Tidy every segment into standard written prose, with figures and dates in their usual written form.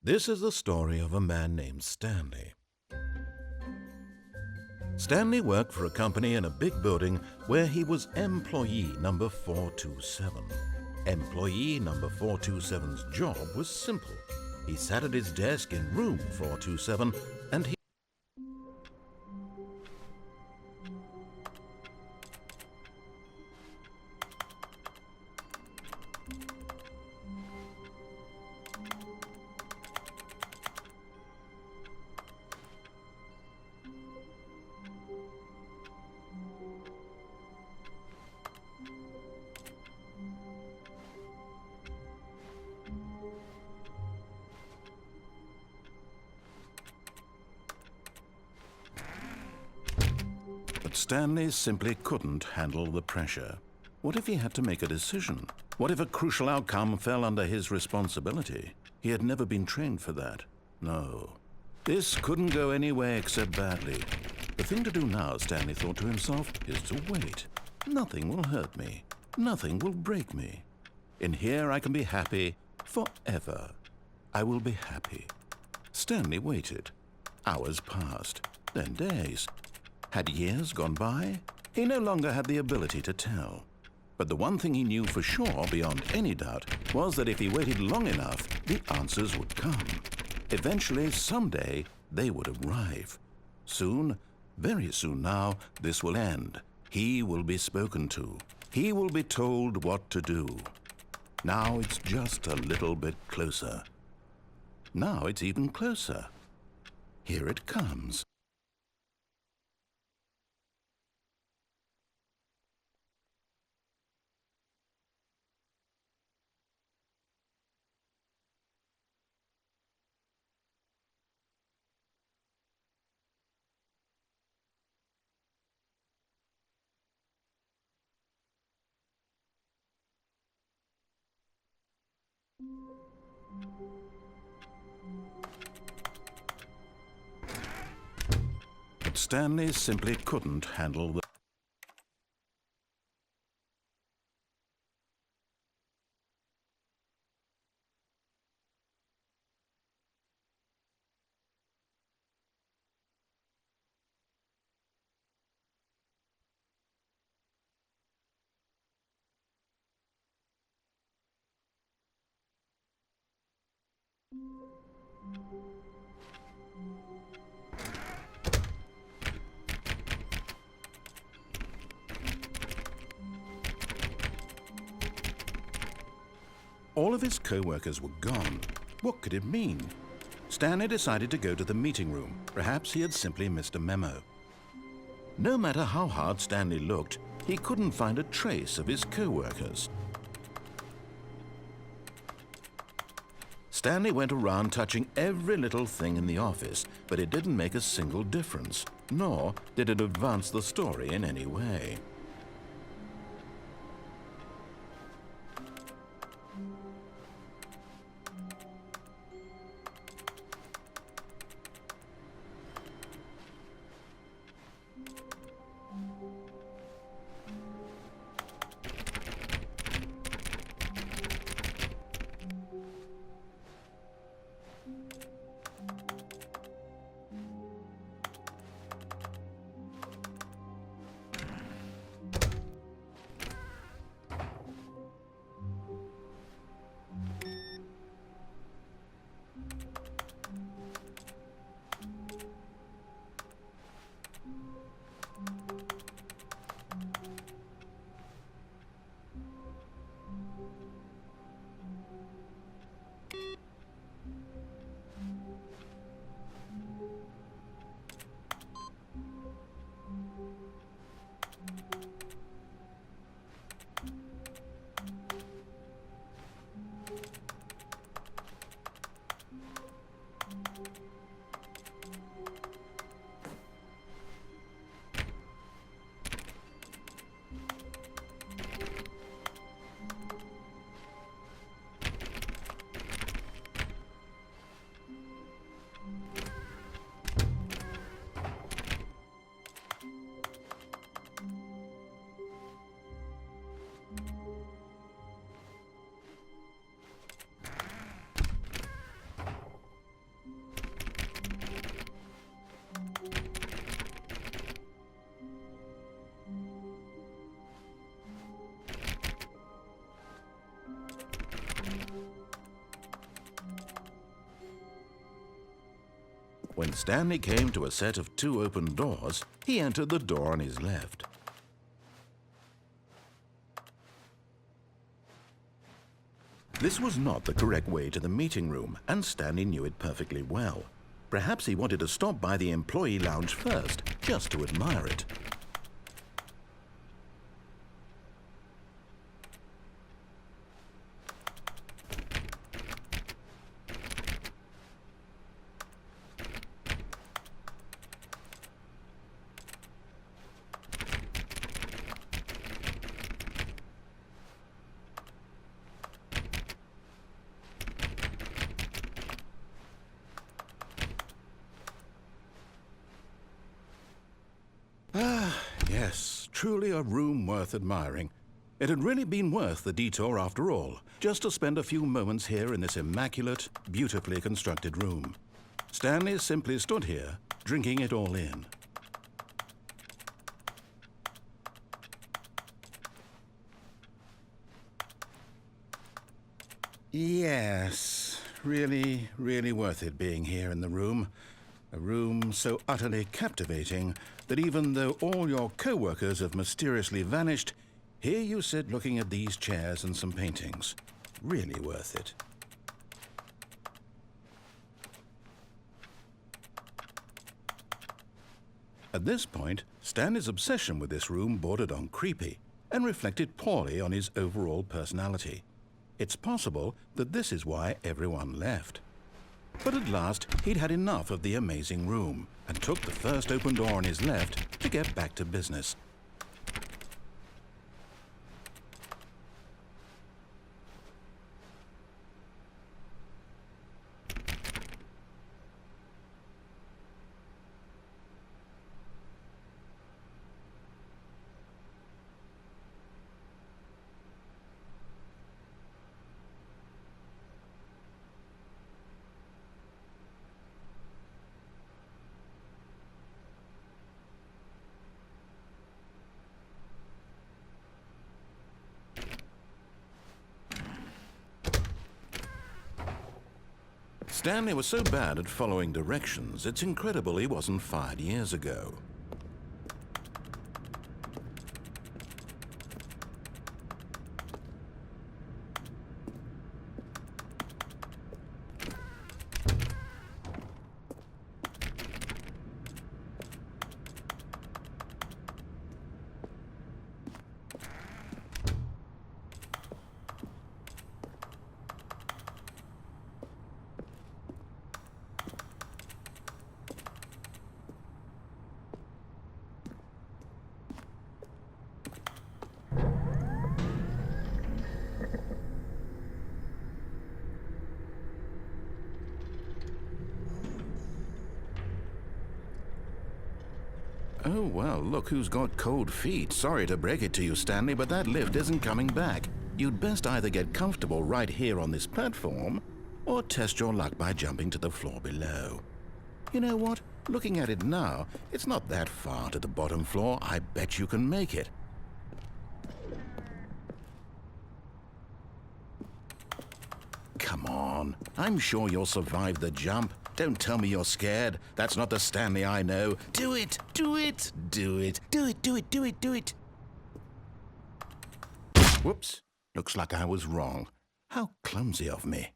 This is the story of a man named Stanley. Stanley worked for a company in a big building where he was employee number 427. Employee number 427's job was simple. He sat at his desk in room 427 and he But Stanley simply couldn't handle the pressure. What if he had to make a decision? What if a crucial outcome fell under his responsibility? He had never been trained for that. No. This couldn't go any way except badly. The thing to do now, Stanley thought to himself, is to wait. Nothing will hurt me. Nothing will break me. In here I can be happy forever. I will be happy. Stanley waited. Hours passed, then days. Had years gone by? He no longer had the ability to tell. But the one thing he knew for sure, beyond any doubt, was that if he waited long enough, the answers would come. Eventually, someday, they would arrive. Soon, very soon now, this will end. He will be spoken to. He will be told what to do. Now it's just a little bit closer. Now it's even closer. Here it comes. But Stanley simply couldn't handle the All of his co-workers were gone. What could it mean? Stanley decided to go to the meeting room. Perhaps he had simply missed a memo. No matter how hard Stanley looked, he couldn't find a trace of his co-workers. Stanley went around touching every little thing in the office, but it didn't make a single difference, nor did it advance the story in any way. When Stanley came to a set of 2 open doors, he entered the door on his left. This was not the correct way to the meeting room, and Stanley knew it perfectly well. Perhaps he wanted to stop by the employee lounge first, just to admire it. Yes, truly a room worth admiring. It had really been worth the detour after all, just to spend a few moments here in this immaculate, beautifully constructed room. Stanley simply stood here, drinking it all in. Yes, really worth it being here in the room. A room so utterly captivating that even though all your co-workers have mysteriously vanished, here you sit looking at these chairs and some paintings. Really worth it. At this point, Stanley's obsession with this room bordered on creepy and reflected poorly on his overall personality. It's possible that this is why everyone left. But at last, he'd had enough of the amazing room and took the first open door on his left to get back to business. Stanley was so bad at following directions, it's incredible he wasn't fired years ago. Oh, well, look who's got cold feet. Sorry to break it to you, Stanley, but that lift isn't coming back. You'd best either get comfortable right here on this platform, or test your luck by jumping to the floor below. You know what? Looking at it now, it's not that far to the bottom floor. I bet you can make it. Come on. I'm sure you'll survive the jump. Don't tell me you're scared. That's not the Stanley I know. Do it! Do it! Do it! Do it! Do it! Do it! Do it! Whoops. Looks like I was wrong. How clumsy of me.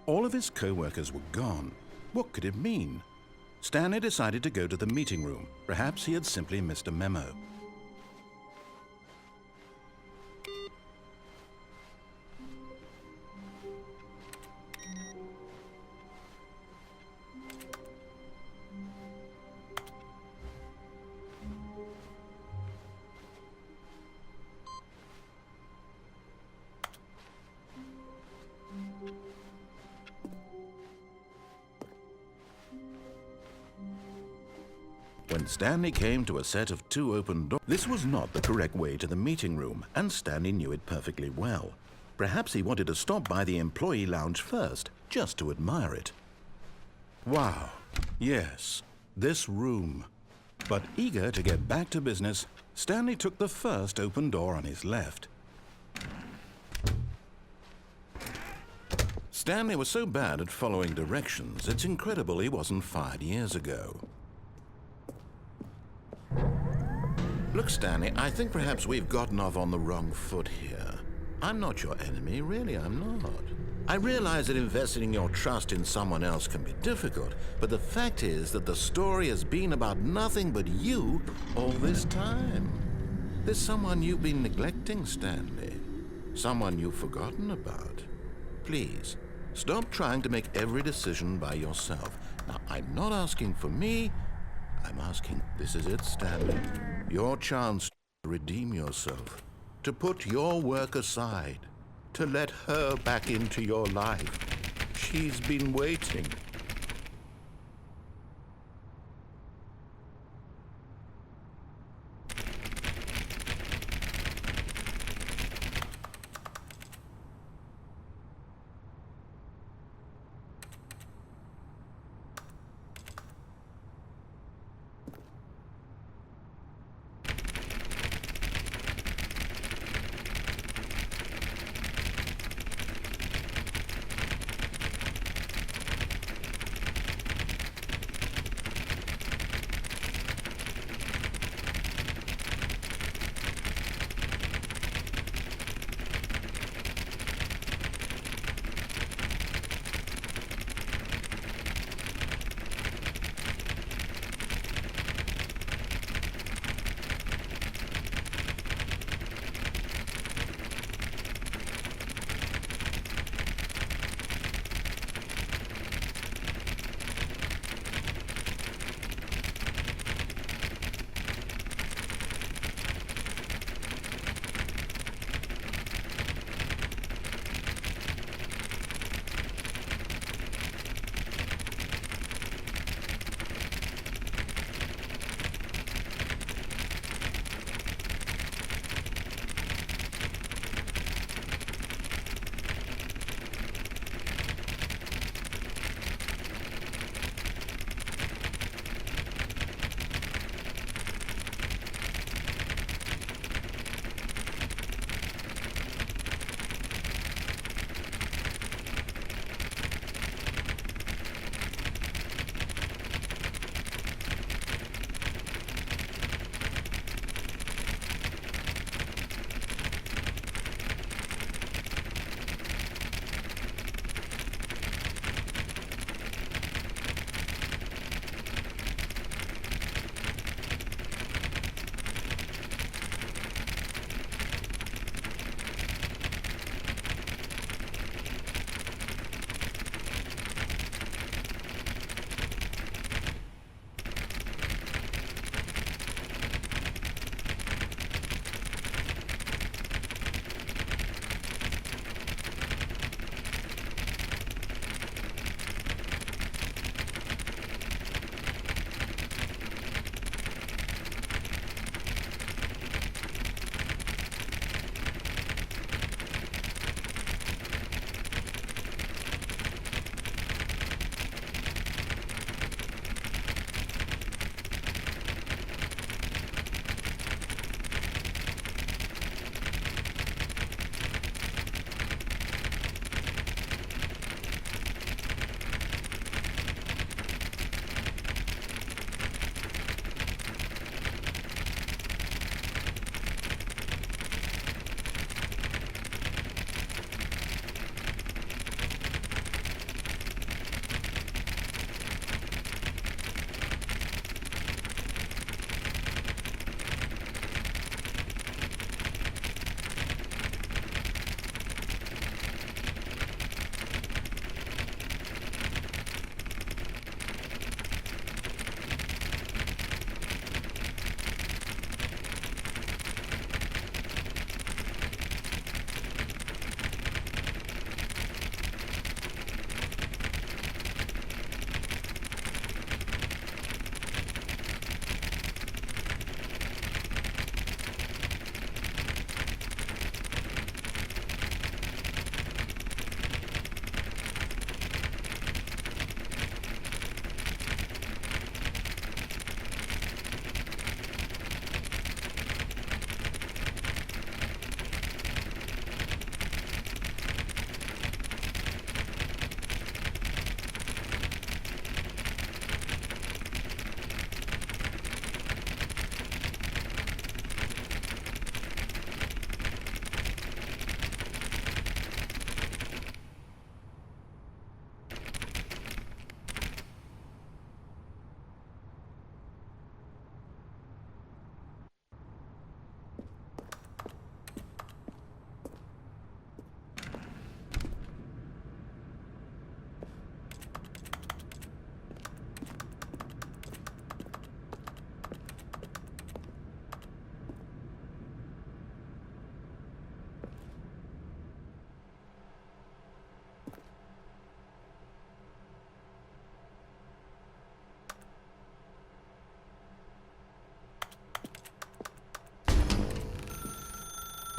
All of his co-workers were gone. What could it mean? Stanley decided to go to the meeting room. Perhaps he had simply missed a memo. When Stanley came to a set of 2 open doors, this was not the correct way to the meeting room, and Stanley knew it perfectly well. Perhaps he wanted to stop by the employee lounge first, just to admire it. Wow, yes, this room. But eager to get back to business, Stanley took the first open door on his left. Stanley was so bad at following directions, it's incredible he wasn't fired years ago. Look, Stanley, I think perhaps we've gotten off on the wrong foot here. I'm not your enemy, really, I'm not. I realize that investing your trust in someone else can be difficult, but the fact is that the story has been about nothing but you all this time. There's someone you've been neglecting, Stanley. Someone you've forgotten about. Please, stop trying to make every decision by yourself. Now, I'm not asking for me. I'm asking, this is it, Stanley. Your chance to redeem yourself. To put your work aside. To let her back into your life. She's been waiting.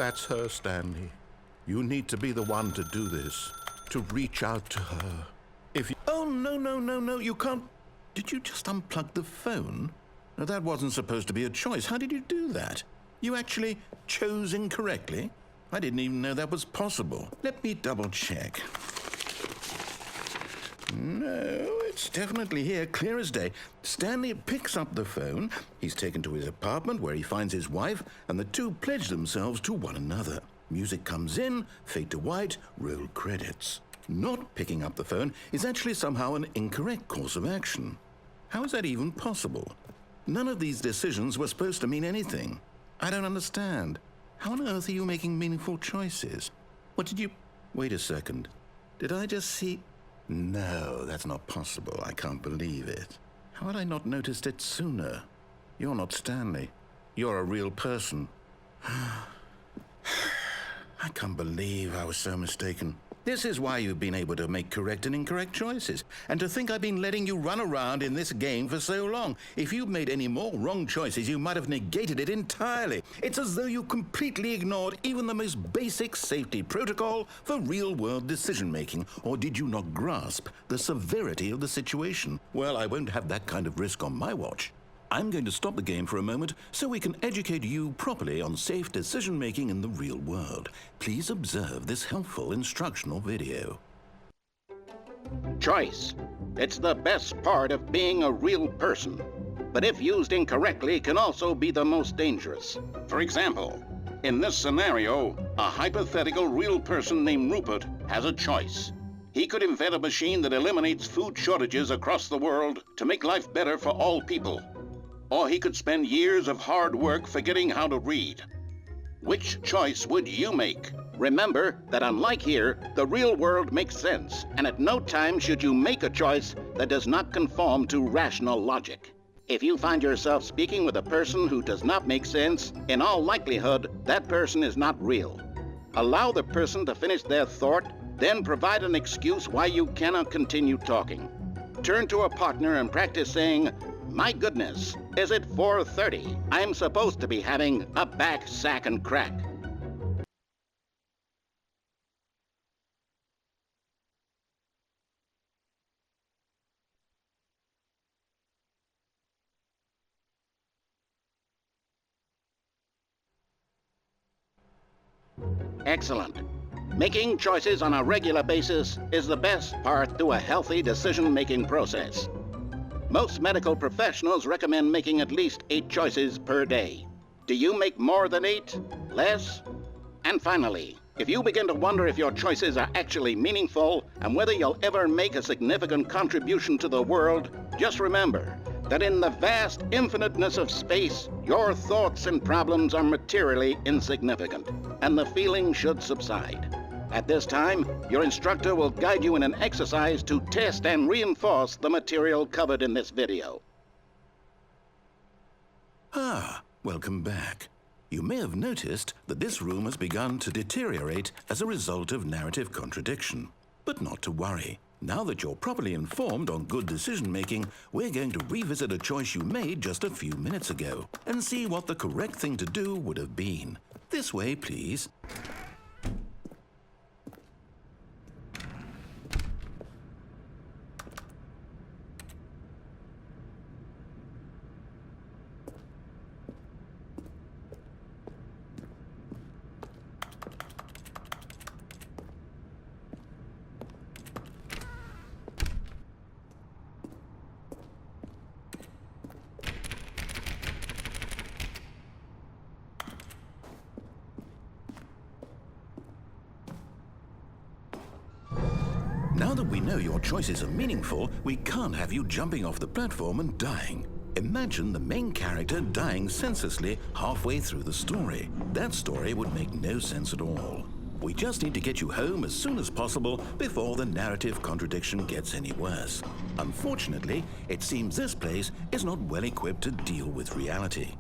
That's her, Stanley. You need to be the one to do this, to reach out to her. If you... Oh, no, you can't... Did you just unplug the phone? No, that wasn't supposed to be a choice. How did you do that? You actually chose incorrectly? I didn't even know that was possible. Let me double check. No, it's definitely here, clear as day. Stanley picks up the phone. He's taken to his apartment where he finds his wife, and the two pledge themselves to one another. Music comes in, fade to white, roll credits. Not picking up the phone is actually somehow an incorrect course of action. How is that even possible? None of these decisions were supposed to mean anything. I don't understand. How on earth are you making meaningful choices? What did you... Wait a second. Did I just see... No, that's not possible. I can't believe it. How had I not noticed it sooner? You're not Stanley. You're a real person. I can't believe I was so mistaken. This is why you've been able to make correct and incorrect choices. And to think I've been letting you run around in this game for so long. If you'd made any more wrong choices, you might have negated it entirely. It's as though you completely ignored even the most basic safety protocol for real-world decision-making. Or did you not grasp the severity of the situation? Well, I won't have that kind of risk on my watch. I'm going to stop the game for a moment so we can educate you properly on safe decision-making in the real world. Please observe this helpful instructional video. Choice. It's the best part of being a real person. But if used incorrectly, can also be the most dangerous. For example, in this scenario, a hypothetical real person named Rupert has a choice. He could invent a machine that eliminates food shortages across the world to make life better for all people. Or he could spend years of hard work forgetting how to read. Which choice would you make? Remember that unlike here, the real world makes sense, and at no time should you make a choice that does not conform to rational logic. If you find yourself speaking with a person who does not make sense, in all likelihood, that person is not real. Allow the person to finish their thought, then provide an excuse why you cannot continue talking. Turn to a partner and practice saying, "My goodness, is it 4:30? I'm supposed to be having a back, sack, and crack." Excellent. Making choices on a regular basis is the best part to a healthy decision-making process. Most medical professionals recommend making at least 8 choices per day. Do you make more than 8? Less? And finally, if you begin to wonder if your choices are actually meaningful and whether you'll ever make a significant contribution to the world, just remember that in the vast infiniteness of space, your thoughts and problems are materially insignificant, and the feeling should subside. At this time, your instructor will guide you in an exercise to test and reinforce the material covered in this video. Welcome back. You may have noticed that this room has begun to deteriorate as a result of narrative contradiction. But not to worry. Now that you're properly informed on good decision-making, we're going to revisit a choice you made just a few minutes ago and see what the correct thing to do would have been. This way, please. Now that we know your choices are meaningful, we can't have you jumping off the platform and dying. Imagine the main character dying senselessly halfway through the story. That story would make no sense at all. We just need to get you home as soon as possible before the narrative contradiction gets any worse. Unfortunately, it seems this place is not well equipped to deal with reality.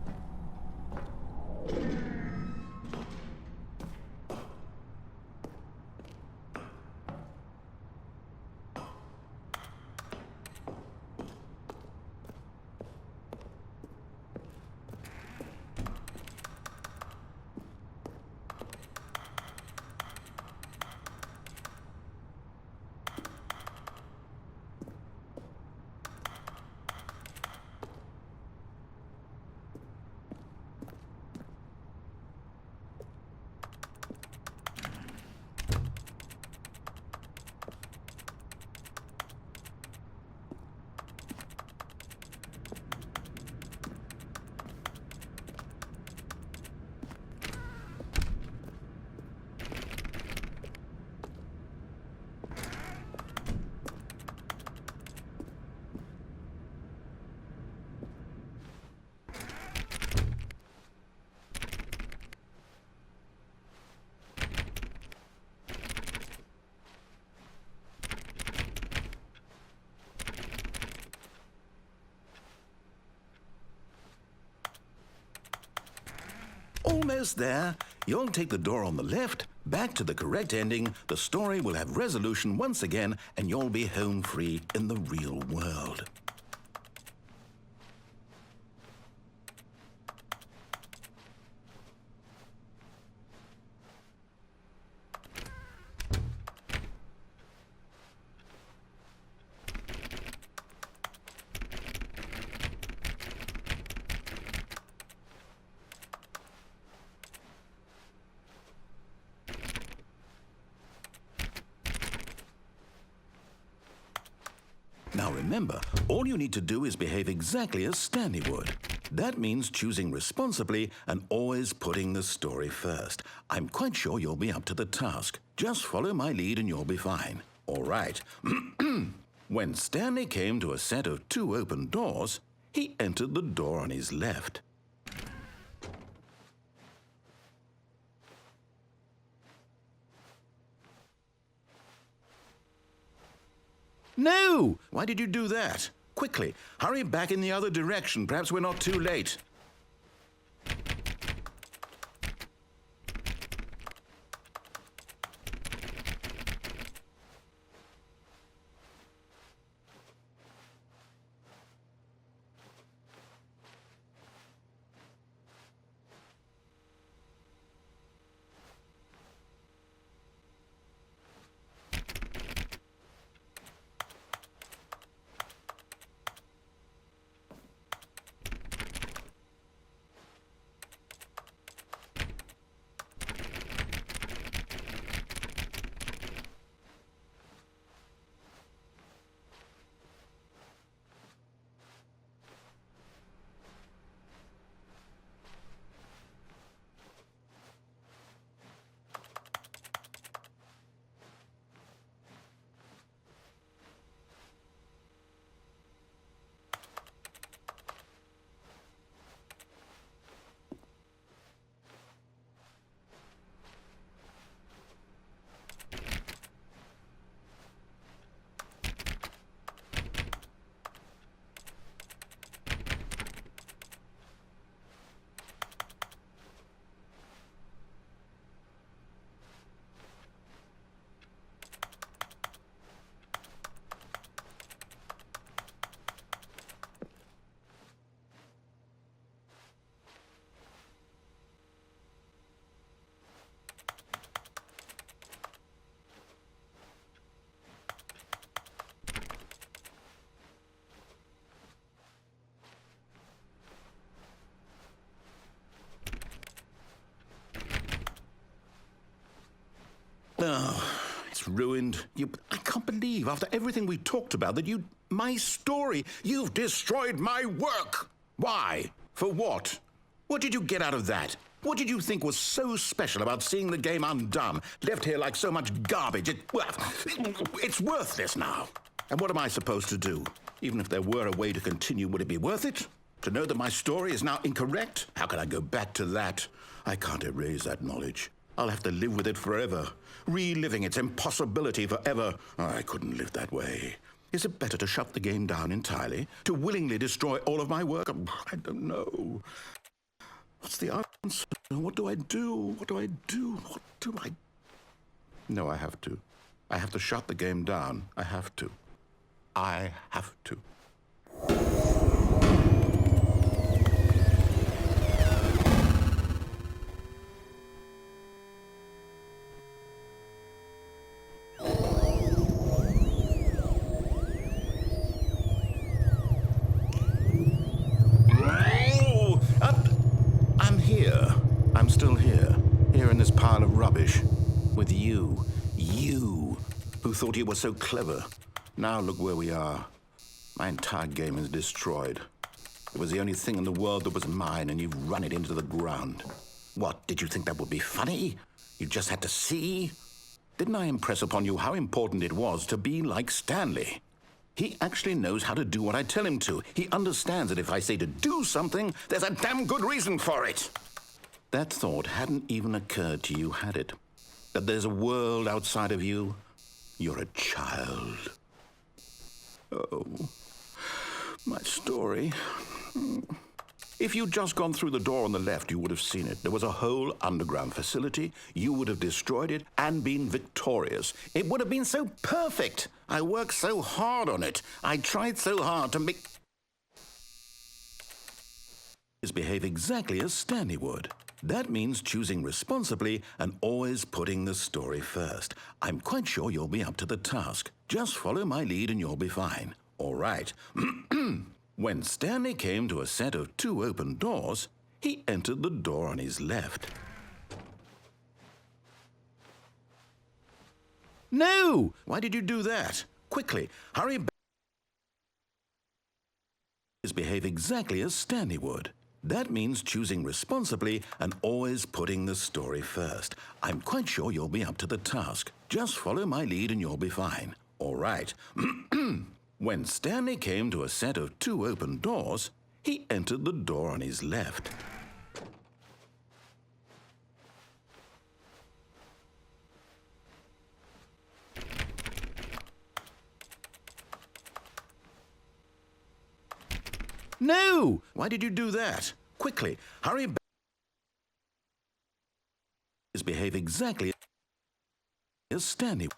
almost there. You'll take the door on the left, back to the correct ending, the story will have resolution once again, and you'll be home free in the real world. Now remember, all you need to do is behave exactly as Stanley would. That means choosing responsibly and always putting the story first. I'm quite sure you'll be up to the task. Just follow my lead and you'll be fine. All right. When Stanley came to a set of 2 open doors, he entered the door on his left. No! Why did you do that? Quickly, hurry back in the other direction. Perhaps we're not too late. Oh, it's ruined. I can't believe, after everything we talked about, that my story, you've destroyed my work. Why? For what? What did you get out of that? What did you think was so special about seeing the game undone, left here like so much garbage? It's worthless now. And what am I supposed to do? Even if there were a way to continue, would it be worth it? To know that my story is now incorrect? How can I go back to that? I can't erase that knowledge. I'll have to live with it forever, reliving its impossibility forever. I couldn't live that way. Is it better to shut the game down entirely? To willingly destroy all of my work? I don't know. What's the answer? What do I do? What do I do? What do I... No, I have to. I have to shut the game down. I have to. I have to. I'm still here in this pile of rubbish, with you, who thought you were so clever. Now look where we are. My entire game is destroyed. It was the only thing in the world that was mine, and you've run it into the ground. What, did you think that would be funny? You just had to see? Didn't I impress upon you how important it was to be like Stanley? He actually knows how to do what I tell him to. He understands that if I say to do something, there's a damn good reason for it. That thought hadn't even occurred to you, had it? That there's a world outside of you? You're a child. Oh, my story. If you'd just gone through the door on the left, you would have seen it. There was a whole underground facility. You would have destroyed it and been victorious. It would have been so perfect. I worked so hard on it. I tried so hard to make... behave exactly as Stanley would. That means choosing responsibly and always putting the story first. I'm quite sure you'll be up to the task. Just follow my lead and you'll be fine. All right. When Stanley came to a set of 2 open doors, he entered the door on his left. No! Why did you do that? Quickly, hurry back. Behave exactly as Stanley would. That means choosing responsibly and always putting the story first. I'm quite sure you'll be up to the task. Just follow my lead and you'll be fine. All right. When Stanley came to a set of 2 open doors, he entered the door on his left. No! Why did you do that? Quickly, hurry back. Behave exactly as Stanley.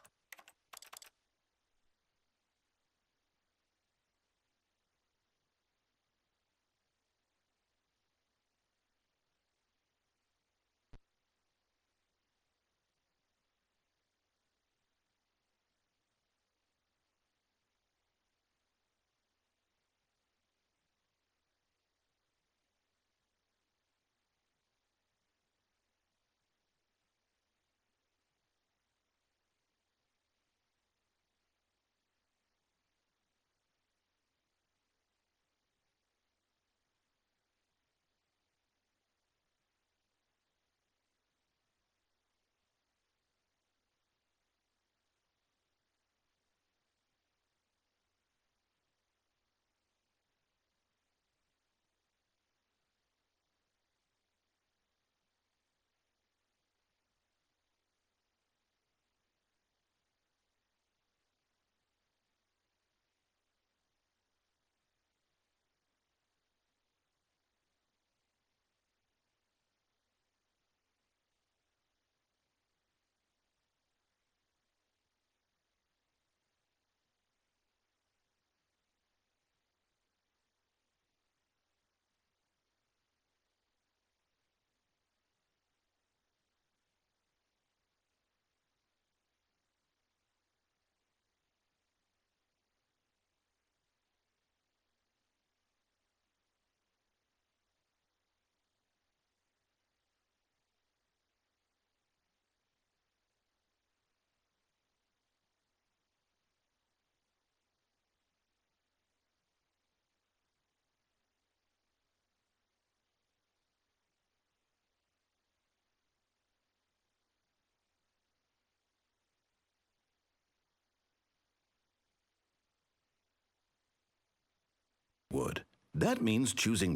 Would. That means choosing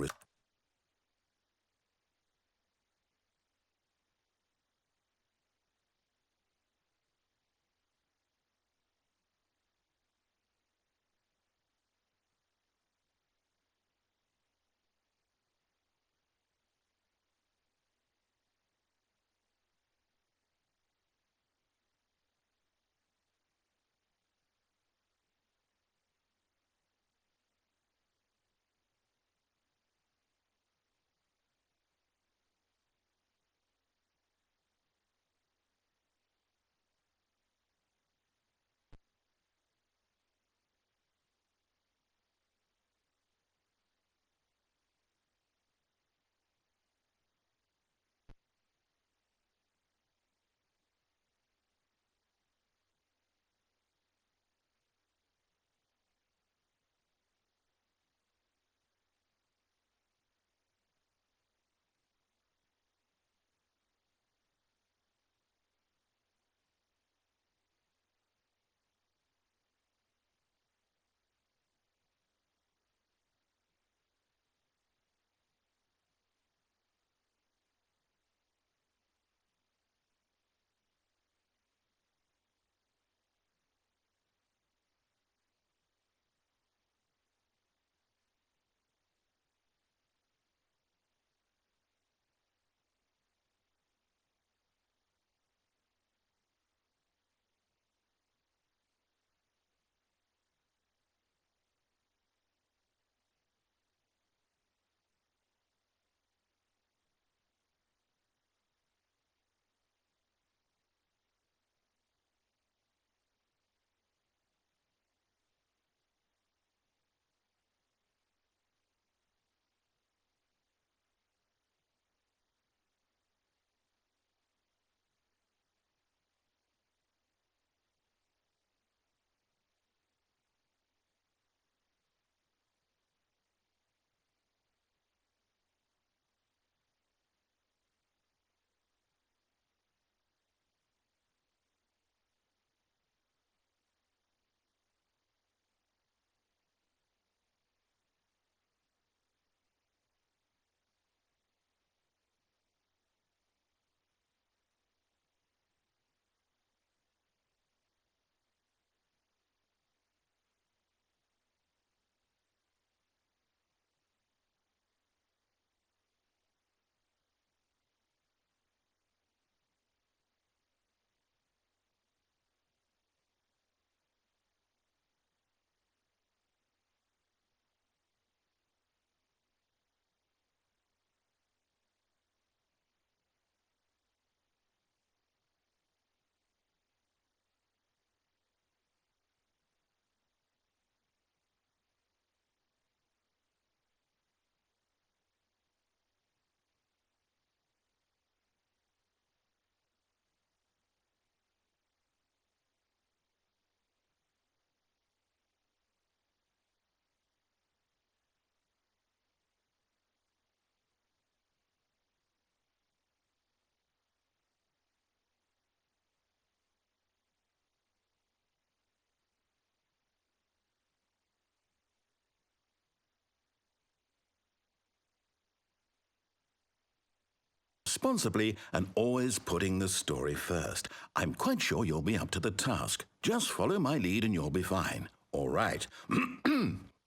responsibly and always putting the story first. I'm quite sure you'll be up to the task. Just follow my lead and you'll be fine. All right.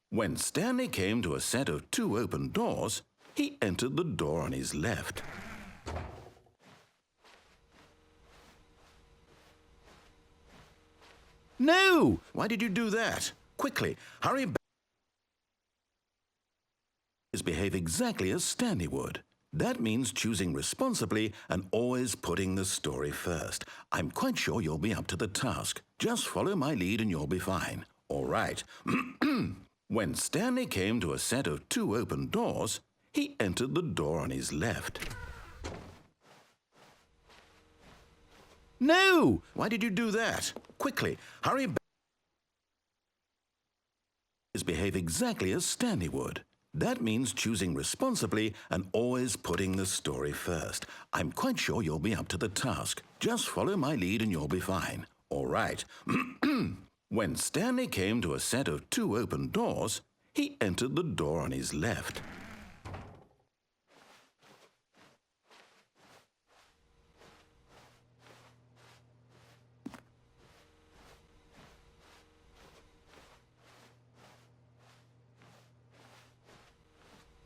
When Stanley came to a set of 2 open doors, he entered the door on his left. No! Why did you do that? Quickly, hurry back. Behave exactly as Stanley would. That means choosing responsibly and always putting the story first. I'm quite sure you'll be up to the task. Just follow my lead and you'll be fine. All right. When Stanley came to a set of 2 open doors, he entered the door on his left. No! Why did you do that? Quickly, hurry back. Behave exactly as Stanley would. That means choosing responsibly and always putting the story first. I'm quite sure you'll be up to the task. Just follow my lead and you'll be fine. All right. When Stanley came to a set of 2 open doors, he entered the door on his left.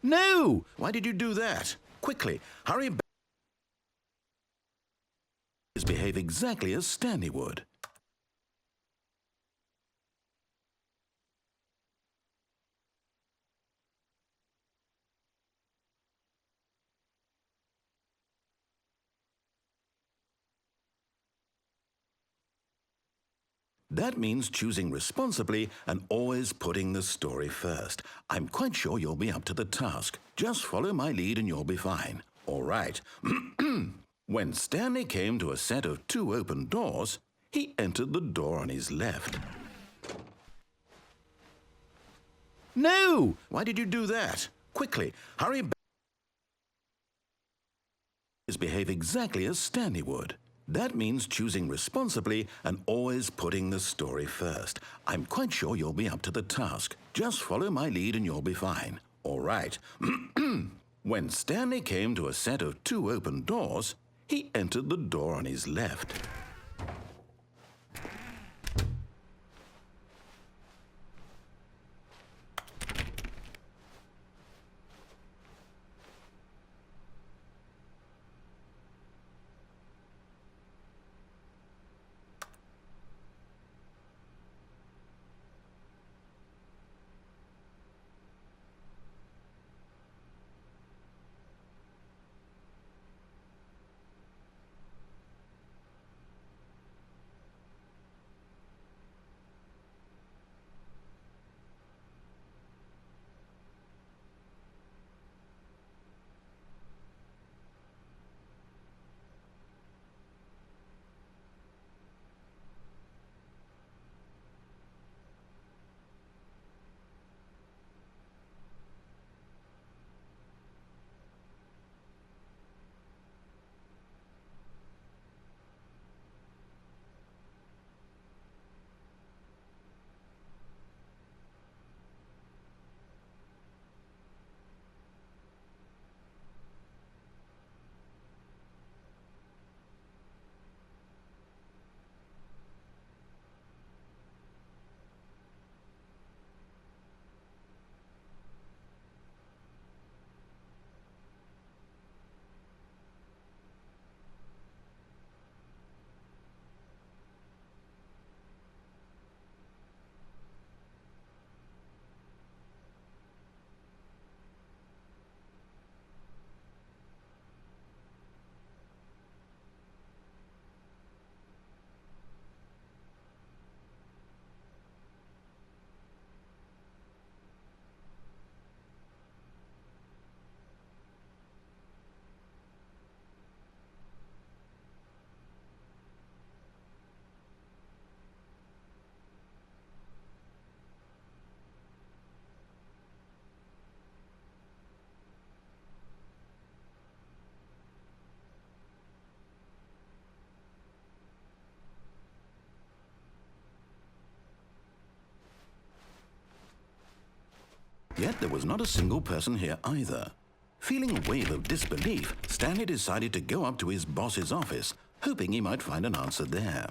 No! Why did you do that? Quickly, hurry back. Behave exactly as Stanley would. That means choosing responsibly and always putting the story first. I'm quite sure you'll be up to the task. Just follow my lead and you'll be fine. All right. When Stanley came to a set of 2 open doors, he entered the door on his left. No! Why did you do that? Quickly, hurry back. Behave exactly as Stanley would. That means choosing responsibly and always putting the story first. I'm quite sure you'll be up to the task. Just follow my lead and you'll be fine. All right. When Stanley came to a set of 2 open doors, he entered the door on his left. Yet there was not a single person here either. Feeling a wave of disbelief, Stanley decided to go up to his boss's office, hoping he might find an answer there.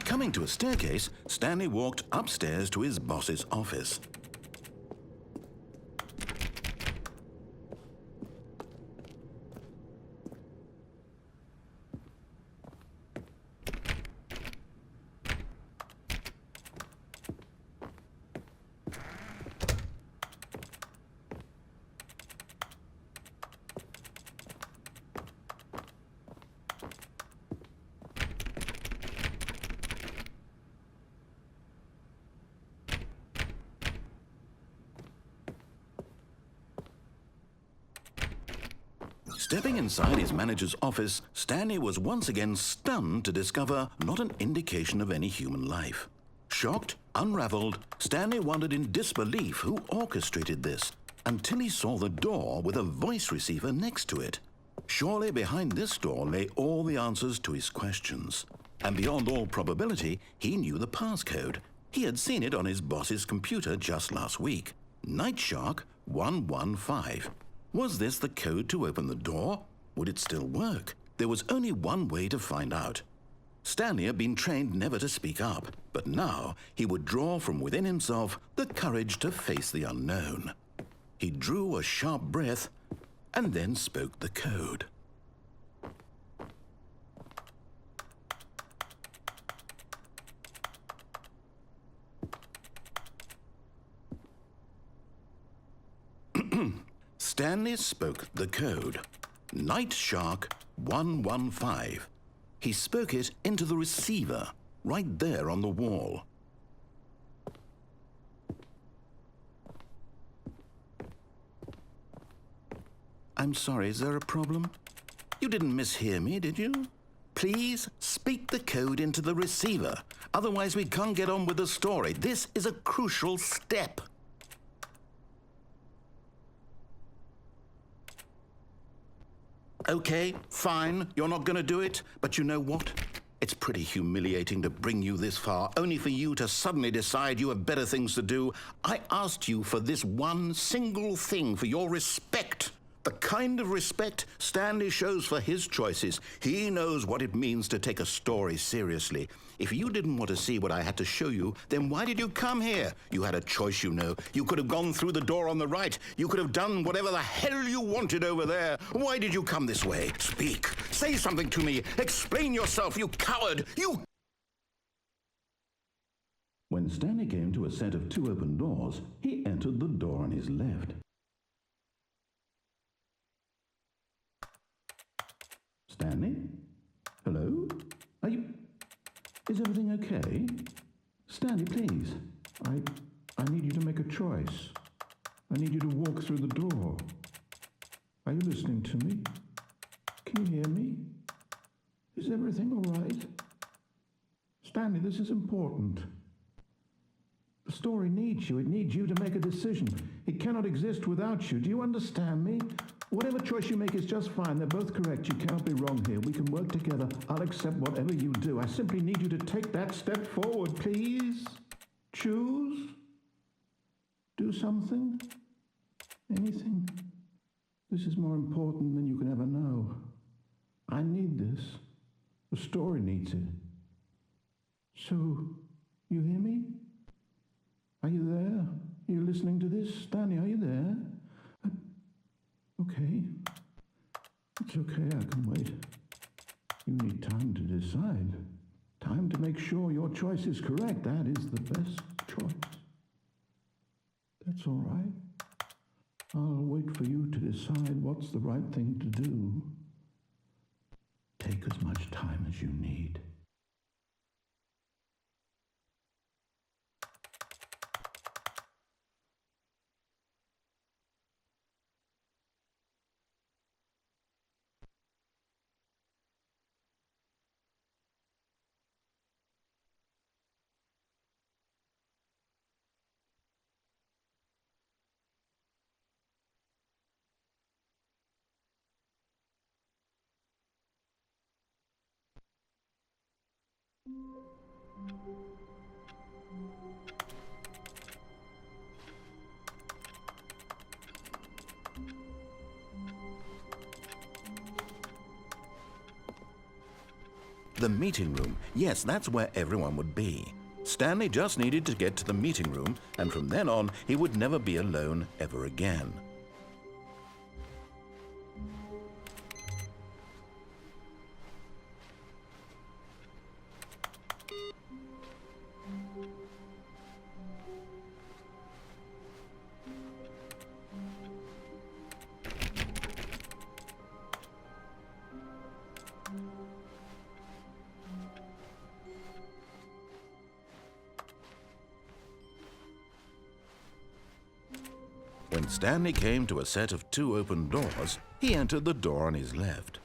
Coming to a staircase, Stanley walked upstairs to his boss's office. Stepping inside his manager's office, Stanley was once again stunned to discover not an indication of any human life. Shocked, unraveled, Stanley wondered in disbelief who orchestrated this, until he saw the door with a voice receiver next to it. Surely behind this door lay all the answers to his questions. And beyond all probability, he knew the passcode. He had seen it on his boss's computer just last week. Night Shark 115. Was this the code to open the door? Would it still work? There was only one way to find out. Stanley had been trained never to speak up, but now he would draw from within himself the courage to face the unknown. He drew a sharp breath and then spoke the code. Stanley spoke the code. Night Shark 115. He spoke it into the receiver, right there on the wall. I'm sorry, is there a problem? You didn't mishear me, did you? Please speak the code into the receiver. Otherwise, we can't get on with the story. This is a crucial step. Okay, fine, you're not going to do it, but you know what? It's pretty humiliating to bring you this far, only for you to suddenly decide you have better things to do. I asked you for this one single thing, for your respect. The kind of respect Stanley shows for his choices. He knows what it means to take a story seriously. If you didn't want to see what I had to show you, then why did you come here? You had a choice, you know. You could have gone through the door on the right. You could have done whatever the hell you wanted over there. Why did you come this way? Speak. Say something to me. Explain yourself, you coward. You... When Stanley came to a set of two open doors, he entered the door on his left. Stanley? Hello? Are you... Is everything okay? Stanley, please. I need you to make a choice. I need you to walk through the door. Are you listening to me? Can you hear me? Is everything all right? Stanley, this is important. The story needs you. It needs you to make a decision. It cannot exist without you. Do you understand me? Whatever choice you make is just fine. They're both correct. You cannot be wrong here. We can work together. I'll accept whatever you do. I simply need you to take that step forward, please. Choose. Do something. Anything. This is more important than you can ever know. I need this. The story needs it. So, you hear me? Are you there? Are you listening to this? Stanley, are you there? Okay. It's okay, I can wait. You need time to decide. Time to make sure your choice is correct. That is the best choice. That's all right. I'll wait for you to decide what's the right thing to do. Take as much time as you need. The meeting room. Yes, that's where everyone would be. Stanley just needed to get to the meeting room, and from then on, he would never be alone ever again. When Stanley came to a set of 2 open doors, he entered the door on his left.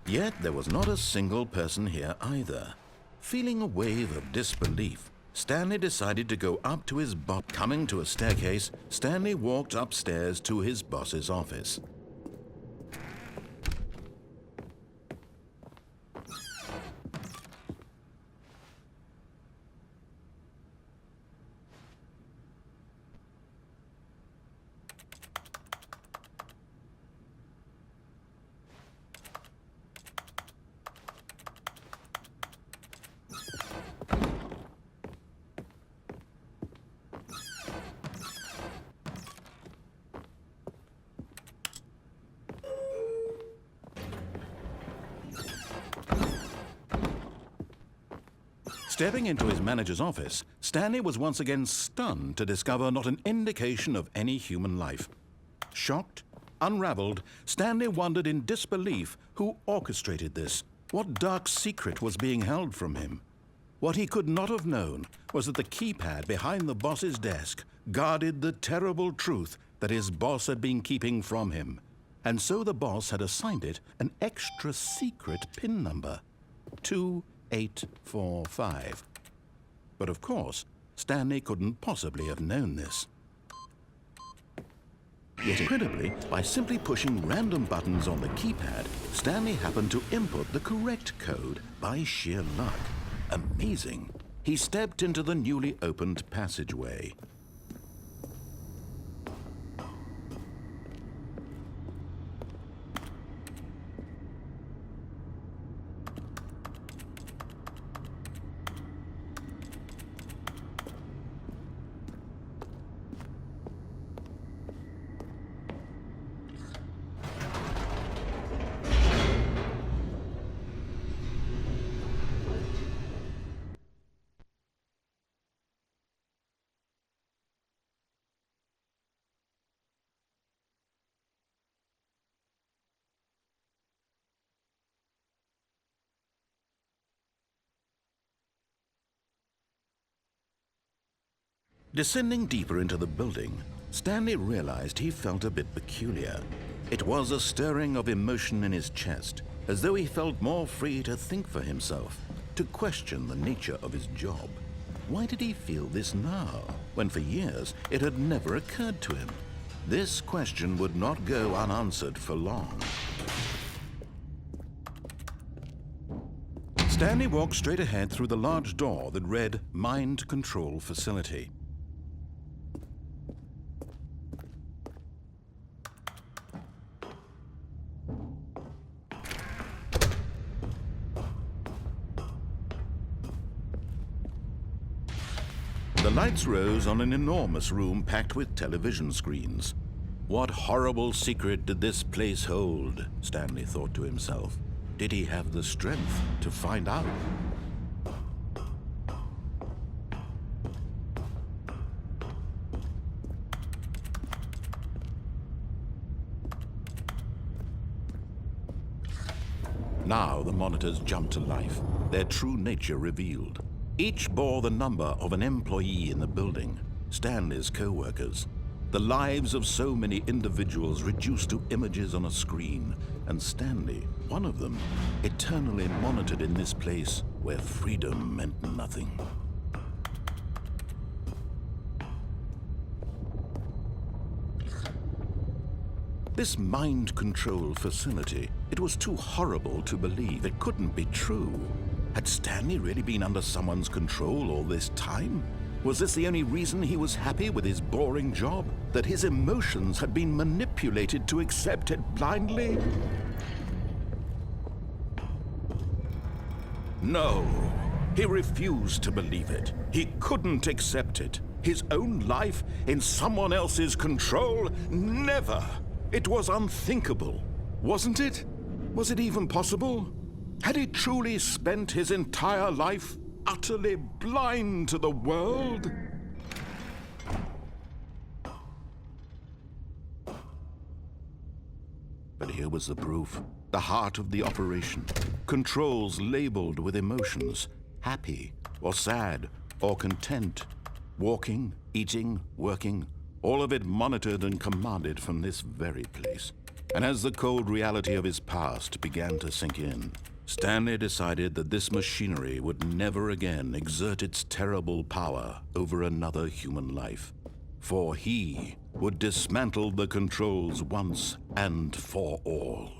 Yet there was not a single person here either. Feeling a wave of disbelief, Stanley decided to go up to his boss. Coming to a staircase, Stanley walked upstairs to his boss's office. Stepping into his manager's office, Stanley was once again stunned to discover not an indication of any human life. Shocked, unraveled, Stanley wondered in disbelief who orchestrated this. What dark secret was being held from him? What he could not have known was that the keypad behind the boss's desk guarded the terrible truth that his boss had been keeping from him. And so the boss had assigned it an extra secret PIN number. 2845. But of course, Stanley couldn't possibly have known this. Yet incredibly, by simply pushing random buttons on the keypad, Stanley happened to input the correct code by sheer luck. Amazing. He stepped into the newly opened passageway. Descending deeper into the building, Stanley realized he felt a bit peculiar. It was a stirring of emotion in his chest, as though he felt more free to think for himself, to question the nature of his job. Why did he feel this now, when for years it had never occurred to him? This question would not go unanswered for long. Stanley walked straight ahead through the large door that read Mind Control Facility. The lights rose on an enormous room packed with television screens. What horrible secret did this place hold? Stanley thought to himself. Did he have the strength to find out? Now the monitors jumped to life, their true nature revealed. Each bore the number of an employee in the building, Stanley's co-workers. The lives of so many individuals reduced to images on a screen, and Stanley, one of them, eternally monitored in this place where freedom meant nothing. This mind control facility, it was too horrible to believe. It couldn't be true. Had Stanley really been under someone's control all this time? Was this the only reason he was happy with his boring job? That his emotions had been manipulated to accept it blindly? No, he refused to believe it. He couldn't accept it. His own life in someone else's control? Never! It was unthinkable, wasn't it? Was it even possible? Had he truly spent his entire life utterly blind to the world? But here was the proof. The heart of the operation. Controls labeled with emotions. Happy, or sad, or content. Walking, eating, working. All of it monitored and commanded from this very place. And as the cold reality of his past began to sink in, Stanley decided that this machinery would never again exert its terrible power over another human life. For he would dismantle the controls once and for all.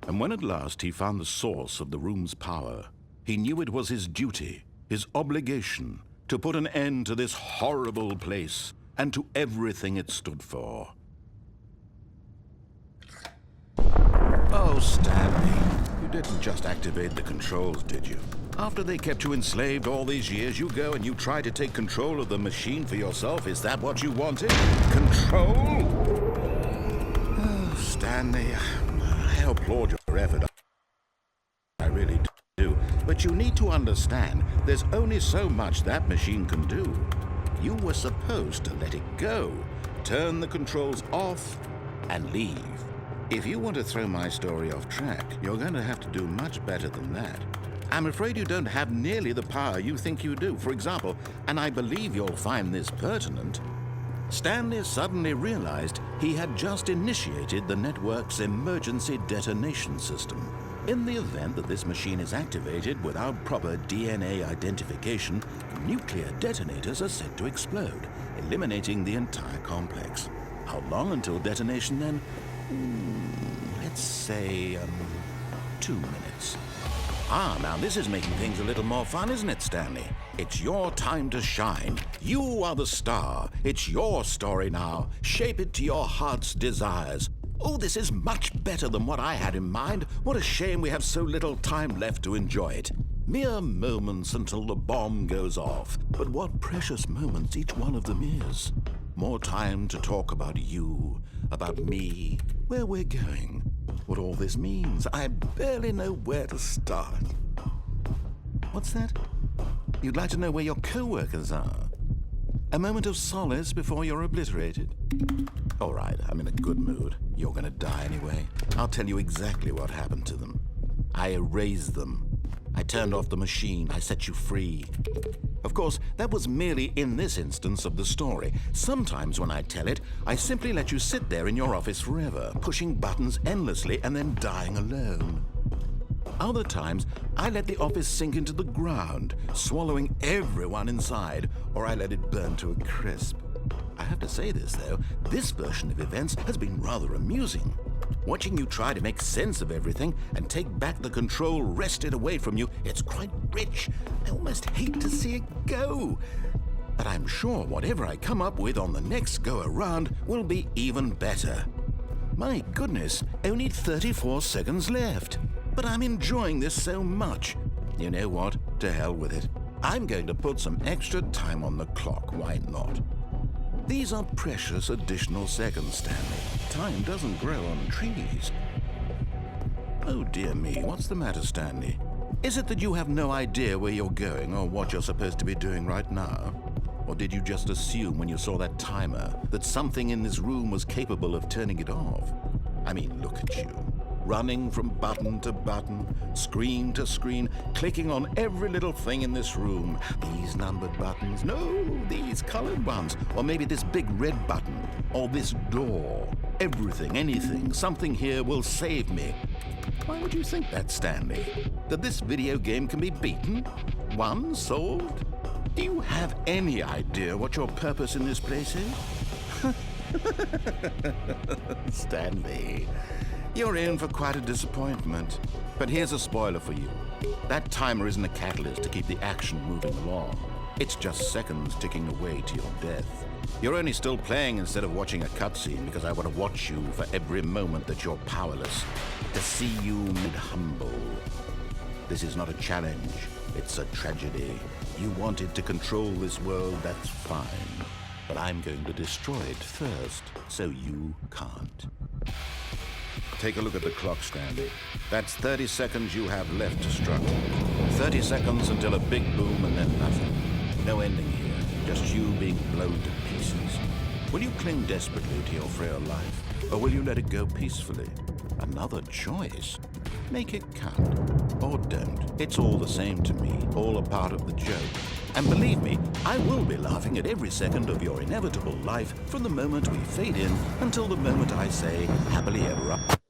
And when at last he found the source of the room's power, he knew it was his duty, his obligation, to put an end to this horrible place and to everything it stood for. Oh, Stanley, you didn't just activate the controls, did you? After they kept you enslaved all these years, you go and you try to take control of the machine for yourself. Is that what you wanted? Control? Oh, Stanley, I applaud your effort. I really do. But you need to understand, there's only so much that machine can do. You were supposed to let it go, turn the controls off, and leave. If you want to throw my story off track, you're going to have to do much better than that. I'm afraid you don't have nearly the power you think you do. For example, and I believe you'll find this pertinent, Stanley suddenly realized he had just initiated the network's emergency detonation system. In the event that this machine is activated without proper DNA identification, nuclear detonators are set to explode, eliminating the entire complex. How long until detonation then? Let's say, 2 minutes. Now this is making things a little more fun, isn't it, Stanley? It's your time to shine. You are the star. It's your story now. Shape it to your heart's desires. Oh, this is much better than what I had in mind. What a shame we have so little time left to enjoy it. Mere moments until the bomb goes off. But what precious moments each one of them is. More time to talk about you, about me, where we're going, what all this means. I barely know where to start. What's that? You'd like to know where your co-workers are? A moment of solace before you're obliterated? All right, I'm in a good mood. You're gonna die anyway. I'll tell you exactly what happened to them. I erased them. I turned off the machine. I set you free. Of course, that was merely in this instance of the story. Sometimes when I tell it, I simply let you sit there in your office forever, pushing buttons endlessly and then dying alone. Other times, I let the office sink into the ground, swallowing everyone inside, or I let it burn to a crisp. I have to say this, though, this version of events has been rather amusing. Watching you try to make sense of everything and take back the control wrested away from you, it's quite rich. I almost hate to see it go. But I'm sure whatever I come up with on the next go-around will be even better. My goodness, only 34 seconds left. But I'm enjoying this so much. You know what? To hell with it. I'm going to put some extra time on the clock, why not? These are precious additional seconds, Stanley. Time doesn't grow on trees. Oh dear me, what's the matter, Stanley? Is it that you have no idea where you're going or what you're supposed to be doing right now? Or did you just assume when you saw that timer that something in this room was capable of turning it off? I mean, look at you. Running from button to button, screen to screen, clicking on every little thing in this room. These numbered buttons, no, these colored ones. Or maybe this big red button, or this door. Everything, anything, something here will save me. Why would you think that, Stanley? That this video game can be beaten? Won? Solved? Do you have any idea what your purpose in this place is? Stanley, you're in for quite a disappointment. But here's a spoiler for you. That timer isn't a catalyst to keep the action moving along. It's just seconds ticking away to your death. You're only still playing instead of watching a cutscene because I want to watch you for every moment that you're powerless, to see you made humble. This is not a challenge, it's a tragedy. You wanted to control this world, that's fine. But I'm going to destroy it first, so you can't. Take a look at the clock, Stanley. That's 30 seconds you have left to struggle. 30 seconds until a big boom and then nothing. No ending here, just you being blown to pieces. Will you cling desperately to your frail life, or will you let it go peacefully? Another choice. Make it count. Or don't. It's all the same to me, all a part of the joke. And believe me, I will be laughing at every second of your inevitable life from the moment we fade in until the moment I say happily ever after.